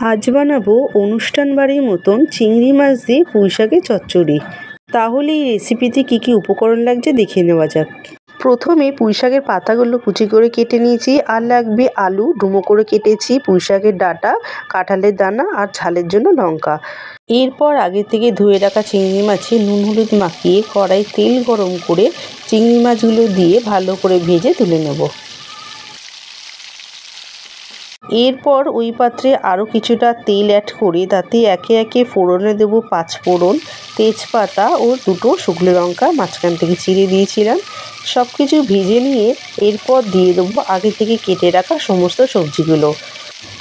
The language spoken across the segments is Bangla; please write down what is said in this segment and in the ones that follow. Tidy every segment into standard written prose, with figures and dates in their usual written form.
আজ বানাবো অনুষ্ঠান বাড়ির মতন চিংড়ি মাছ দিয়ে পুঁই শাকের চচ্চড়ি। তাহলে এই রেসিপিতে কী কী উপকরণ লাগছে দেখে নেওয়া যাক। প্রথমে পুঁই শাকের পাতাগুলো কুচি করে কেটে নিয়েছি। আর লাগবে আলু ডুমো করে কেটেছি, পুঁই শাকের ডাঁটা, কাঁঠালের দানা আর ঝালের জন্য লঙ্কা। এরপর আগে থেকে ধুয়ে রাখা চিংড়ি মাছে নুন হলুদ মাখিয়ে কড়াই তেল গরম করে চিংড়ি মাছগুলো দিয়ে ভালো করে ভেজে তুলে নেব। এরপর ওই পাত্রে আরও কিছুটা তেল অ্যাড করে তাতে একে একে ফোড়নে দেবো 5 ফোড়ন, তেজপাতা ও 2টো শুকনো লঙ্কা মাঝখান থেকে চিড়ে দিয়েছিলাম। সব কিছু ভেজে নিয়ে এরপর দিয়ে দেবো আগে থেকে কেটে রাখা সমস্ত সবজিগুলো।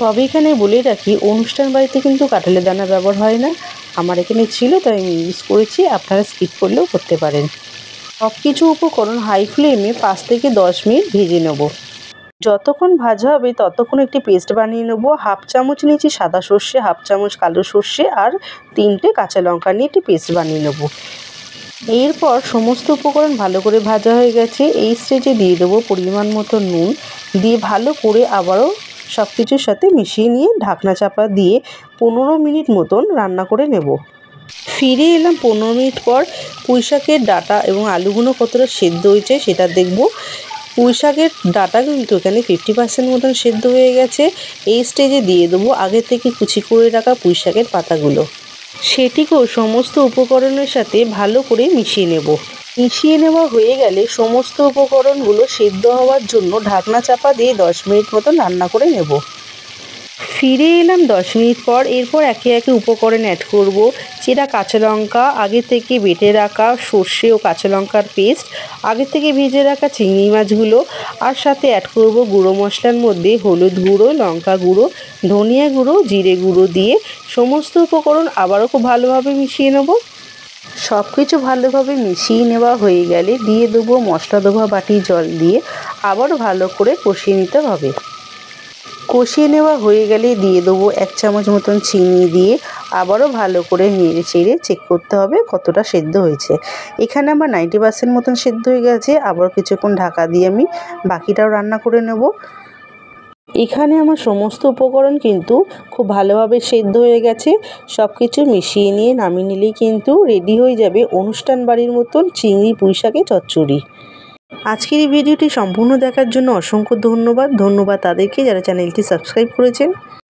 তবে এখানে বলে রাখি, অনুষ্ঠান বাড়িতে কিন্তু কাঁঠালের দানা ব্যবহার হয় না। আমার এখানে ছিল তাই আমি ইউজ করেছি, আপনারা স্কিপ করলেও করতে পারেন। সব কিছু উপকরণ হাই ফ্লেমে 5 থেকে 10 মিনিট ভেজে নেব। যতক্ষণ ভাজা হবে ততক্ষণ একটি পেস্ট বানিয়ে নেব। 1/2 চামচ নিয়েছি সাদা সর্ষে, 1/2 চামচ কালো সর্ষে আর 3টে কাঁচা লঙ্কা নিয়ে একটি পেস্ট বানিয়ে নেব। এরপর সমস্ত উপকরণ ভালো করে ভাজা হয়ে গেছে। এই স্টেজে দিয়ে দেবো পরিমাণ মতো নুন, দিয়ে ভালো করে আবারও সব কিছুর সাথে মিশিয়ে নিয়ে ঢাকনা চাপা দিয়ে 15 মিনিট মতন রান্না করে নেব। ফিরে এলাম 15 মিনিট পর। পুঁই শাকের ডাঁটা এবং আলুগুলো কতটা সেদ্ধ হয়েছে সেটা দেখব। পুঁই শাকের ডাঁটা কিন্তু এখানে 50% মতন সেদ্ধ হয়ে গেছে। এই স্টেজে দিয়ে দেবো আগে থেকে কুচি করে রাখা পুঁই শাকের পাতাগুলো। সেটিকেও সমস্ত উপকরণের সাথে ভালো করে মিশিয়ে নেব। মিশিয়ে নেওয়া হয়ে গেলে সমস্ত উপকরণগুলো সেদ্ধ হওয়ার জন্য ঢাকনা চাপা দিয়ে 10 মিনিট মতন রান্না করে নেব। ফিরে এলাম 10 মিনিট পর। এরপর একে একে উপকরণ অ্যাড করব। চেরা কাঁচা লঙ্কা, আগে থেকে বেটে রাখা সর্ষে ও কাঁচা লঙ্কার পেস্ট, আগে থেকে ভেজে রাখা চিংড়ি মাছগুলো, আর সাথে অ্যাড করব গুঁড়ো মশলার মধ্যে হলুদ গুঁড়ো, লঙ্কা গুঁড়ো, ধনিয়া গুঁড়ো, জিরে গুঁড়ো দিয়ে সমস্ত উপকরণ আবারও খুব ভালোভাবে মিশিয়ে নেব। সব কিছু ভালোভাবে মিশিয়ে নেওয়া হয়ে গেলে দিয়ে দেবো মশলা ধোয়া বাটি জল দিয়ে আবারও ভালো করে কষিয়ে নিতে হবে। কষিয়ে নেওয়া হয়ে গেলে দিয়ে দেবো 1 চামচ মতন চিনি দিয়ে আবারও ভালো করে নেড়ে চেড়ে চেক করতে হবে কতটা সেদ্ধ হয়েছে। এখানে আমার 90% মতন সেদ্ধ হয়ে গেছে। আবার কিছুক্ষণ ঢাকা দিয়ে আমি বাকিটাও রান্না করে নেব। এখানে আমার সমস্ত উপকরণ কিন্তু খুব ভালোভাবে সেদ্ধ হয়ে গেছে। সব কিছু মিশিয়ে নিয়ে নামিয়ে নিলেই কিন্তু রেডি হয়ে যাবে অনুষ্ঠান বাড়ির মতন চিংড়ি পুঁই শাকের চচ্চড়ি। আজকের এই ভিডিওটি সম্পূর্ণ দেখার জন্য অসংখ্য ধন্যবাদ তাদেরকে যারা চ্যানেলটি সাবস্ক্রাইব করেছেন।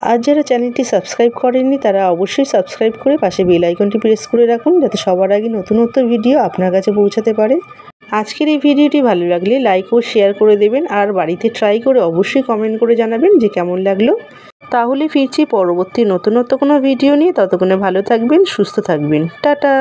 আর যারা চ্যানেলটি সাবস্ক্রাইব করেননি তারা অবশ্যই সাবস্ক্রাইব করে পাশে বেল আইকনটি প্রেস করে রাখুন, যাতে সবার আগে নতুনত্ব ভিডিও আপনার কাছে পৌঁছাতে পারে। আজকের এই ভিডিওটি ভালো লাগলে লাইক ও শেয়ার করে দেবেন, আর বাড়িতে ট্রাই করে অবশ্যই কমেন্ট করে জানাবেন যে কেমন লাগলো। তাহলে ফিরছি পরবর্তী নতুনত্ব কোনো ভিডিও নিয়ে। ততক্ষণে ভালো থাকবেন, সুস্থ থাকবেন। টাটা।